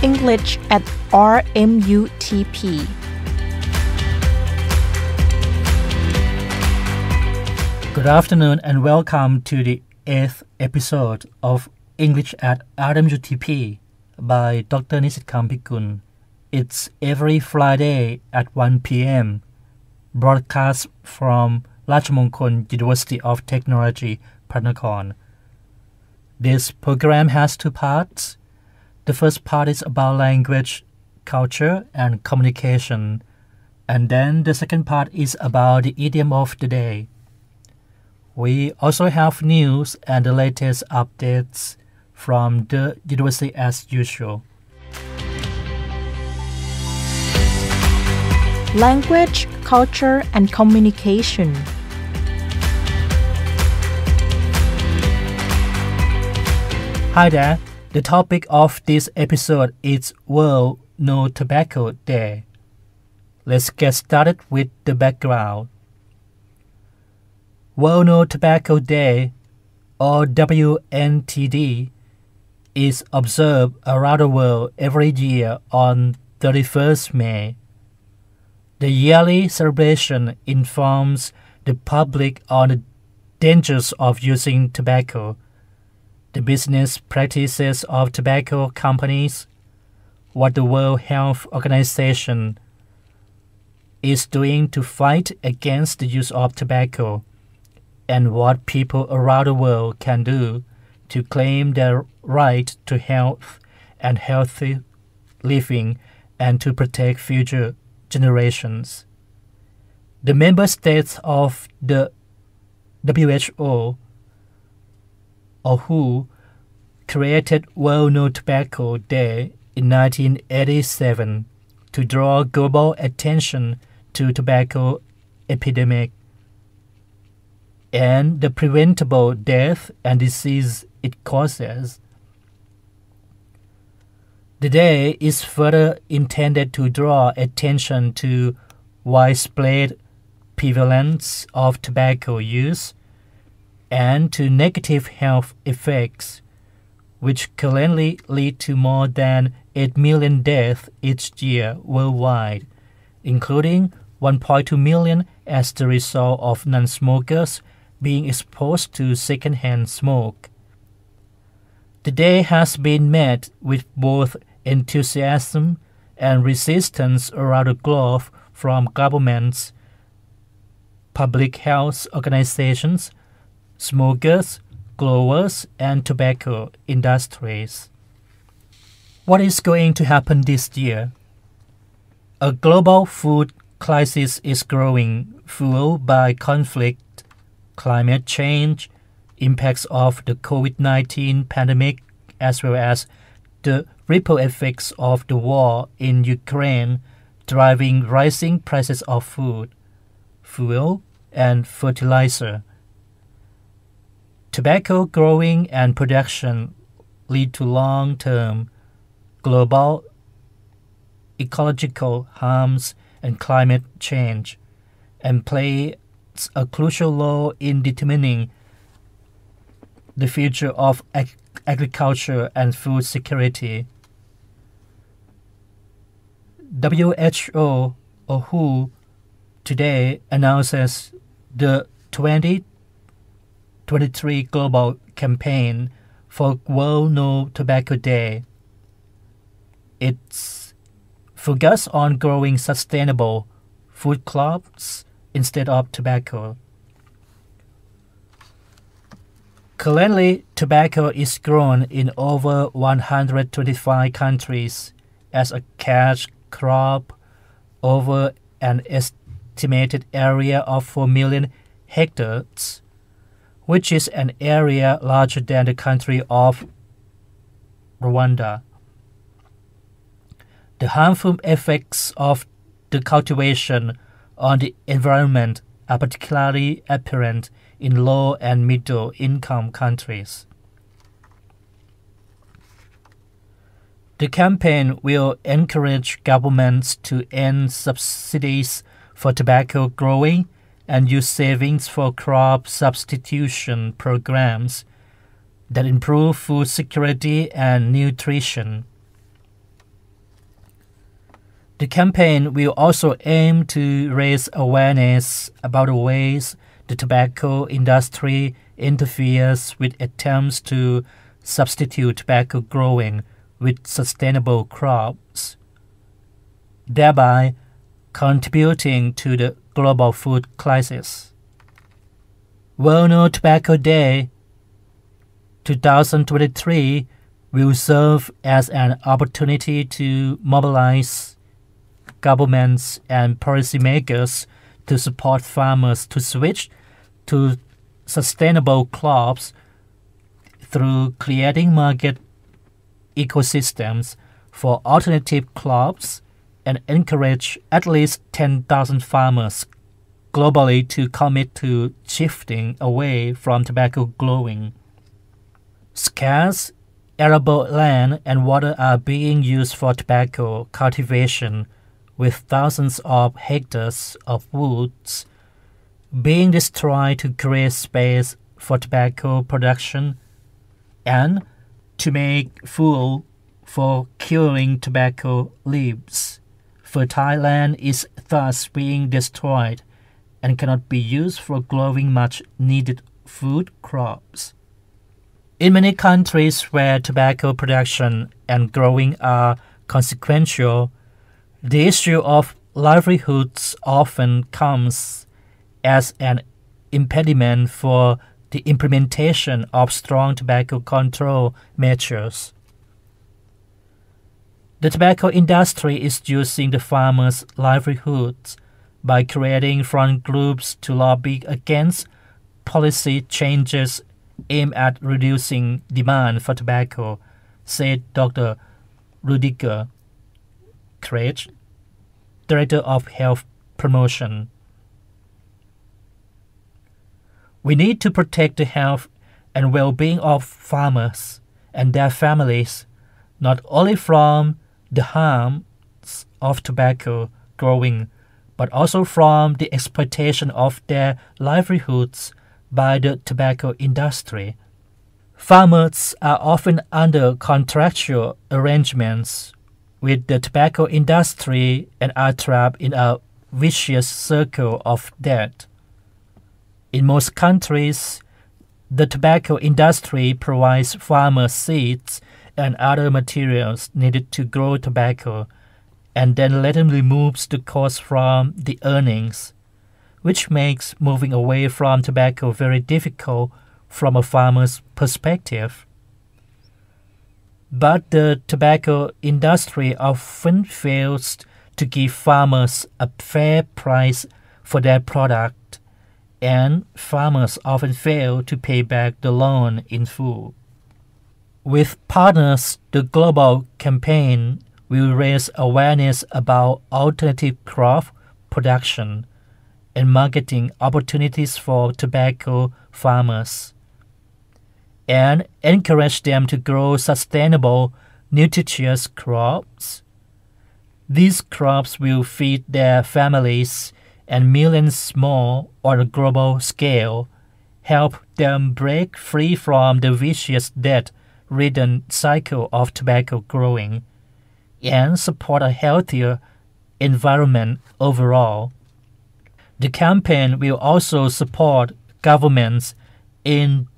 English at RMUTP. Good afternoon and welcome to the 8th episode of English at RMUTP by Dr. Nisit Kampikun. It's every Friday at 1 p.m. broadcast from Rajamongkol University of Technology, Pranakon. This program has two parts. The first part is about language, culture, and communication. And then the second part is about the idiom of the day. We also have news and the latest updates from the university as usual. Language, culture, and communication. Hi there. The topic of this episode is World No Tobacco Day. Let's get started with the background. World No Tobacco Day, or WNTD, is observed around the world every year on 31st May. The yearly celebration informs the public on the dangers of using tobacco, the business practices of tobacco companies, what the World Health Organization is doing to fight against the use of tobacco, and what people around the world can do to claim their right to health and healthy living and to protect future generations. The member states of the WHO, or WHO, created World No Tobacco Day in 1987 to draw global attention to tobacco epidemic and the preventable death and disease it causes. The day is further intended to draw attention to widespread prevalence of tobacco use and to negative health effects, which currently lead to more than 8 million deaths each year worldwide, including 1.2 million as the result of non-smokers being exposed to secondhand smoke. The day has been met with both enthusiasm and resistance around the globe from governments, public health organizations, smokers, growers, and tobacco industries. What is going to happen this year? A global food crisis is growing, fueled by conflict, climate change, impacts of the COVID-19 pandemic, as well as the ripple effects of the war in Ukraine, driving rising prices of food, fuel, and fertilizer. Tobacco growing and production lead to long-term global ecological harms and climate change, and plays a crucial role in determining the future of agriculture and food security. WHO, or WHO, today announces the 2023 global campaign for World No Tobacco Day. It's focused on growing sustainable food crops instead of tobacco. Currently, tobacco is grown in over 125 countries as a cash crop over an estimated area of 4 million hectares, which is an area larger than the country of Rwanda. The harmful effects of the cultivation on the environment are particularly apparent in low and middle income countries. The campaign will encourage governments to end subsidies for tobacco growing and use savings for crop substitution programs that improve food security and nutrition. The campaign will also aim to raise awareness about the ways the tobacco industry interferes with attempts to substitute tobacco growing with sustainable crops, thereby contributing to the global food crisis. World No Tobacco Day 2023 will serve as an opportunity to mobilize governments and policymakers to support farmers to switch to sustainable crops through creating market ecosystems for alternative crops and encourage at least 10,000 farmers globally to commit to shifting away from tobacco growing. Scarce, arable land and water are being used for tobacco cultivation, with thousands of hectares of woods being destroyed to create space for tobacco production and to make fuel for curing tobacco leaves. Fertile land is thus being destroyed and cannot be used for growing much needed food crops. In many countries where tobacco production and growing are consequential, the issue of livelihoods often comes as an impediment for the implementation of strong tobacco control measures. The tobacco industry is using the farmers' livelihoods by creating front groups to lobby against policy changes aimed at reducing demand for tobacco, said Dr. Rudiger Kreitz, Director of Health Promotion. We need to protect the health and well-being of farmers and their families, not only from the harms of tobacco growing, but also from the exploitation of their livelihoods by the tobacco industry. Farmers are often under contractual arrangements with the tobacco industry and are trapped in a vicious circle of debt. In most countries, the tobacco industry provides farmers seeds and other materials needed to grow tobacco, and then later removes the cost from the earnings, which makes moving away from tobacco very difficult from a farmer's perspective. But the tobacco industry often fails to give farmers a fair price for their product, and farmers often fail to pay back the loan in full. With partners, the global campaign will raise awareness about alternative crop production and marketing opportunities for tobacco farmers, and encourage them to grow sustainable, nutritious crops. These crops will feed their families and millions more on a global scale, help them break free from the vicious debt-ridden cycle of tobacco growing, and support a healthier environment overall. The campaign will also support governments in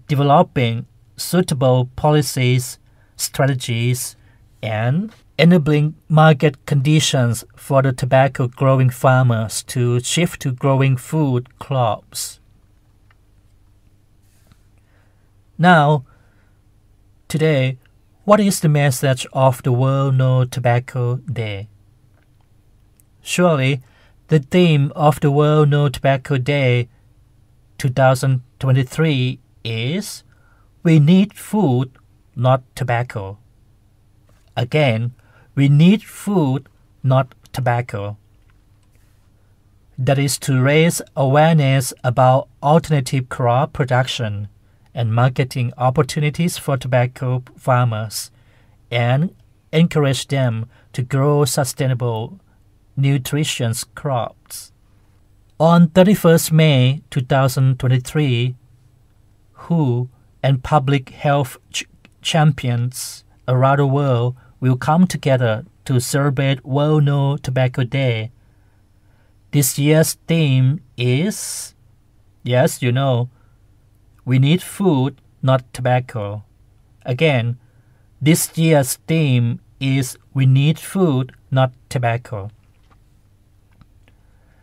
developing suitable policies, strategies, and enabling market conditions for the tobacco growing farmers to shift to growing food crops. Now, today, what is the message of the World No Tobacco Day? Surely, the theme of the World No Tobacco Day 2023 is "We need food, not tobacco." Again, we need food, not tobacco. That is to raise awareness about alternative crop production and marketing opportunities for tobacco farmers, and encourage them to grow sustainable, nutritious crops. On 31st May 2023, WHO and public health champions around the world will come together to celebrate World No Tobacco Day. This year's theme is, yes, you know, we need food, not tobacco. Again, this year's theme is we need food, not tobacco.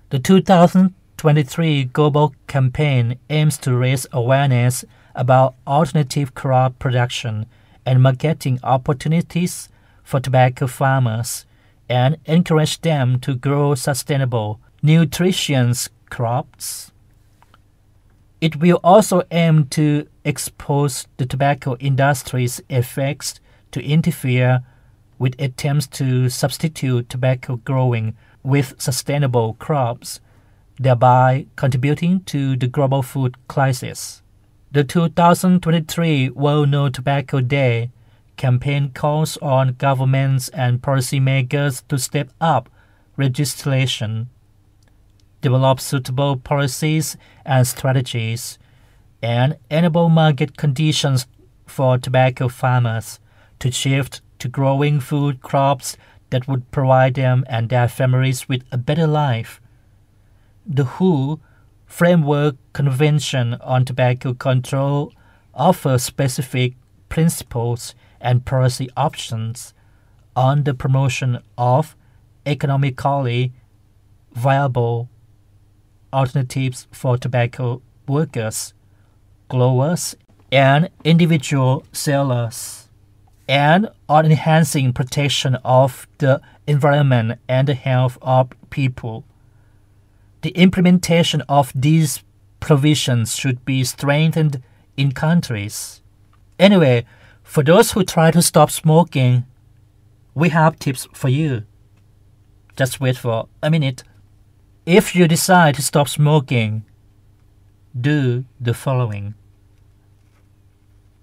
The 2023 global campaign aims to raise awareness about alternative crop production and marketing opportunities for tobacco farmers and encourage them to grow sustainable, nutritious crops. It will also aim to expose the tobacco industry's effects to interfere with attempts to substitute tobacco growing with sustainable crops, thereby contributing to the global food crisis. The 2023 World No Tobacco Day campaign calls on governments and policymakers to step up legislation, develop suitable policies and strategies, and enable market conditions for tobacco farmers to shift to growing food crops that would provide them and their families with a better life. The WHO Framework Convention on Tobacco Control offers specific principles and policy options on the promotion of economically viable alternatives for tobacco workers, growers, and individual sellers, and on enhancing protection of the environment and the health of people. The implementation of these provisions should be strengthened in countries. Anyway, for those who try to stop smoking, we have tips for you. Just wait for a minute. If you decide to stop smoking, do the following.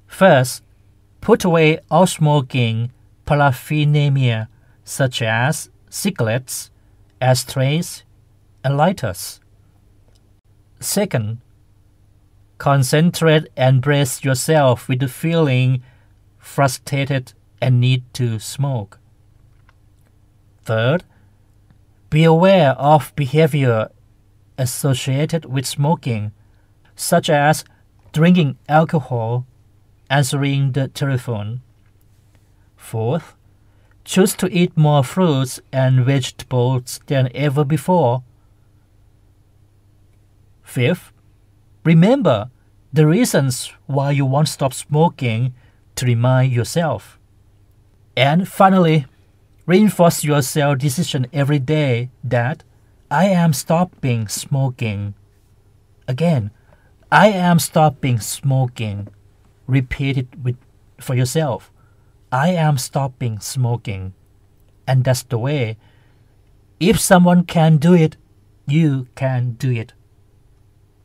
First, put away all smoking paraphernalia such as cigarettes, ashtrays, and lighters. Second, concentrate and brace yourself with the feeling frustrated and need to smoke. Third, be aware of behavior associated with smoking, such as drinking alcohol, answering the telephone. Fourth, choose to eat more fruits and vegetables than ever before. Fifth, remember the reasons why you want to stop smoking to remind yourself. And finally, reinforce your self-decision every day that I am stopping smoking. Again, I am stopping smoking. Repeat it for yourself. I am stopping smoking. And that's the way. If someone can do it, you can do it.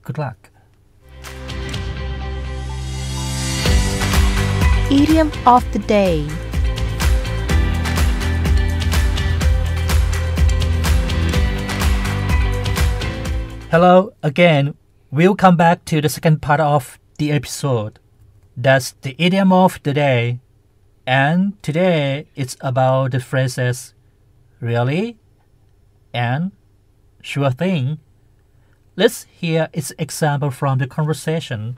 Good luck. Idiom of the day. Hello again. We'll come back to the second part of the episode. That's the idiom of the day. And today it's about the phrases really and sure thing. Let's hear its example from the conversation.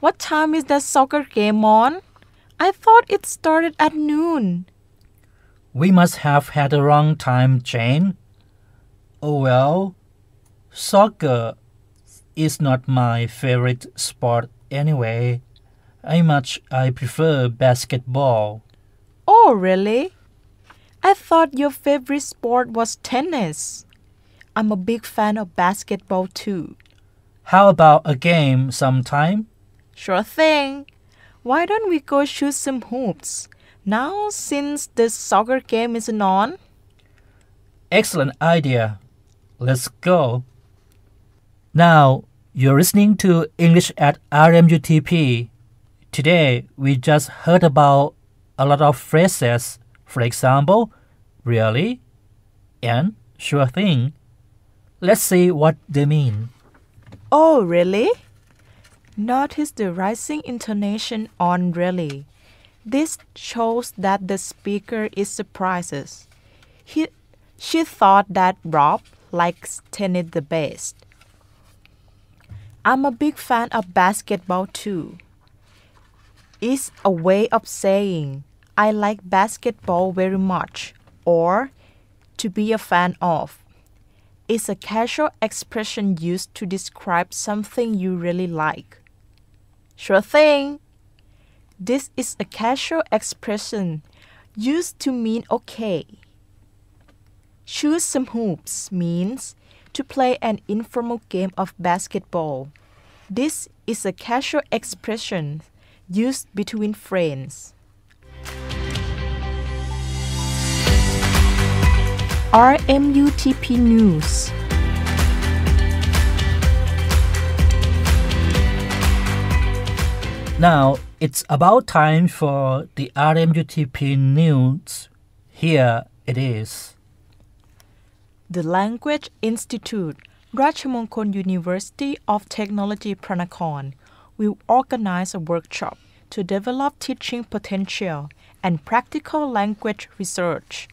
What time is that soccer game on? I thought it started at noon. We must have had the wrong time, Jane. Oh well, soccer is not my favorite sport anyway. I prefer basketball. Oh, really? I thought your favorite sport was tennis. I'm a big fan of basketball too. How about a game sometime? Sure thing. Why don't we go shoot some hoops now since the soccer game isn't on? Excellent idea. Let's go. Now, you're listening to English at RMUTP. Today, we just heard about a lot of phrases. For example, really and sure thing. Let's see what they mean. Oh, really? Notice the rising intonation on really. This shows that the speaker is surprised. He, she thought that Rob likes tennis the best. I'm a big fan of basketball too. It's a way of saying I like basketball very much or to be a fan of. It's a casual expression used to describe something you really like. Sure thing. This is a casual expression used to mean okay. Shoot some hoops means to play an informal game of basketball. This is a casual expression used between friends. RMUTP News. Now it's about time for the RMUTP News. Here it is. The Language Institute, Rajamongkol University of Technology Pranakon, will organize a workshop to develop teaching potential and practical language research.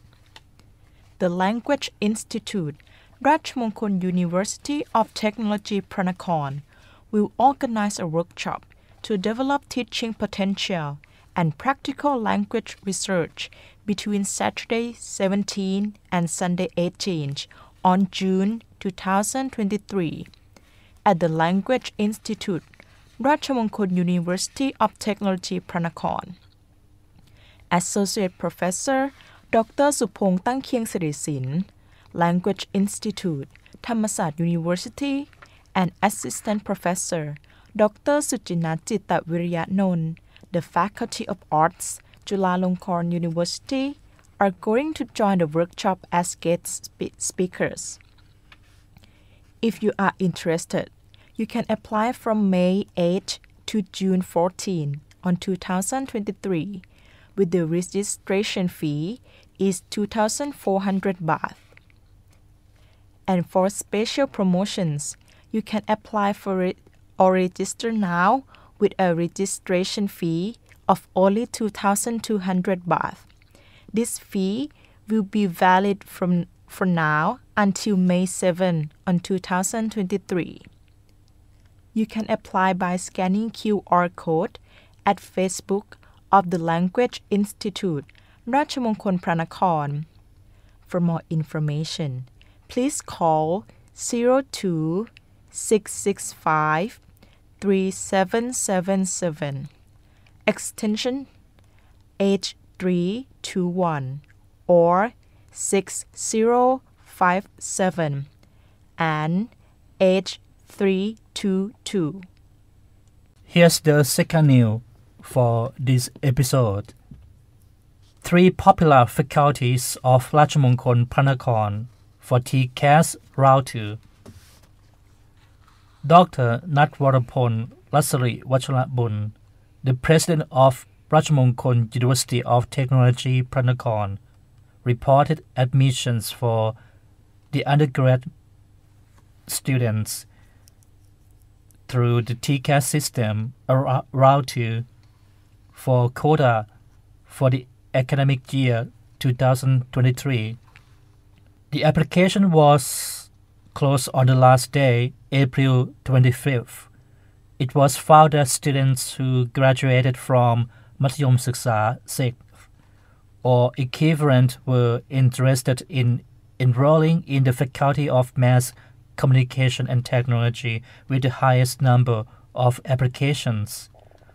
The Language Institute, Rajamongkol University of Technology Pranakon, will organize a workshop to develop teaching potential and practical language research between Saturday 17 and Sunday 18 on June 2023 at the Language Institute, Rajamongkol University of Technology Pranakon. Associate Professor Dr. สุพงษ์ตั้งเคียงสิริศิลป์ Language Institute ธรรมศาสตร์ University and Assistant Professor Dr. สุจินัท จิตตวิริยนนท์ The Faculty of Arts Chulalongkorn University are going to join the workshop as guest speakers. If you are interested, you can apply from May 8 to June 14 on 2023 with the registration fee is 2,400 baht. And for special promotions, you can apply for it or register now with a registration fee of only 2,200 baht. This fee will be valid from now until May 7 on 2023. You can apply by scanning QR code at Facebook of the Language Institute, Rajamongkol Pranakon. For more information, please call 02 665 3777 extension 8321 or 6057 and 8322. Here's the second news for this episode. 3 popular faculties of Rajamongkol Pranakon for TCAS Round 2. Dr. Natwarapon Lasari Wachalabun, the president of Rajamongkol University of Technology Pranakon, reported admissions for the undergrad students through the TCAS system Round 2 for quota for the academic year 2023. The application was closed on the last day, April 25th. It was found that students who graduated from Mathayom Siksa 6th or equivalent were interested in enrolling in the Faculty of Mass Communication and Technology with the highest number of applications,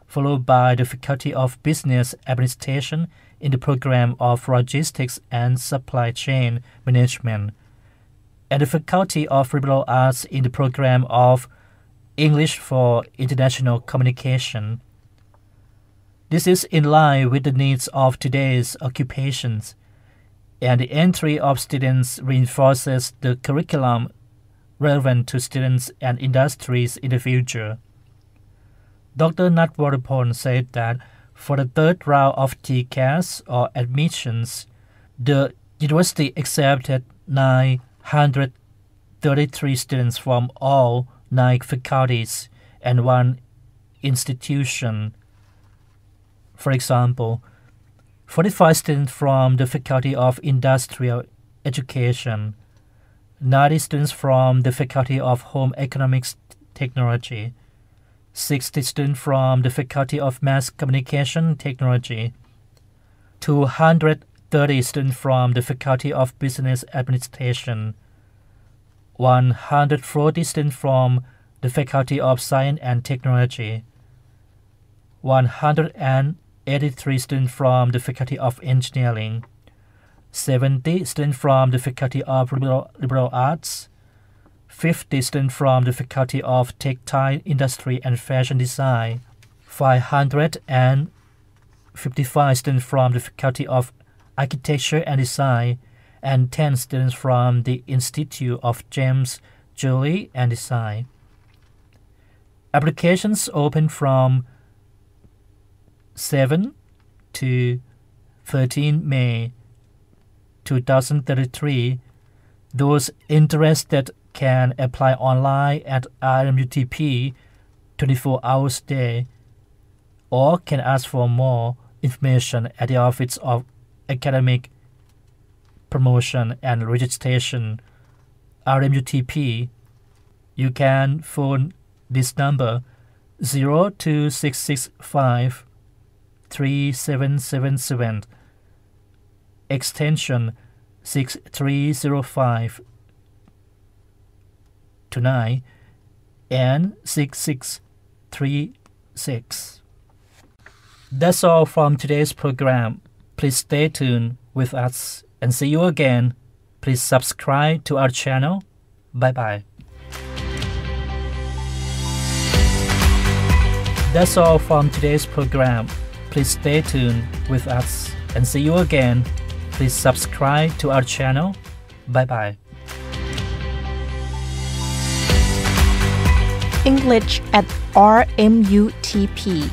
followed by the Faculty of Business Administration in the program of Logistics and Supply Chain Management, and the Faculty of Liberal Arts in the program of English for International Communication. This is in line with the needs of today's occupations, and the entry of students reinforces the curriculum relevant to students and industries in the future. Dr. Natwarapon said that for the third round of TCAS or admissions, the university accepted 933 students from all 9 faculties and 1 institution. For example, 45 students from the Faculty of Industrial Education, 90 students from the Faculty of Home Economics Technology, 60 students from the Faculty of Mass Communication Technology, 230 students from the Faculty of Business Administration, 140 students from the Faculty of Science and Technology, 183 students from the Faculty of Engineering, 70 students from the Faculty of Liberal Arts, 50 students from the Faculty of Textile Industry and Fashion Design, 555 students from the Faculty of Architecture and Design, and 10 students from the Institute of Gems, Jewelry and Design. Applications open from 7 to 13 May 2033. Those interested can apply online at RMUTP 24 hours a day, or can ask for more information at the Office of Academic Promotion and Registration, RMUTP. You can phone this number 02665 3777, extension 6305 to 9 and 6636. That's all from today's program. Please stay tuned with us and see you again. Please subscribe to our channel. Bye-bye. That's all from today's program. Please stay tuned with us and see you again. Please subscribe to our channel. Bye-bye. English at RMUTP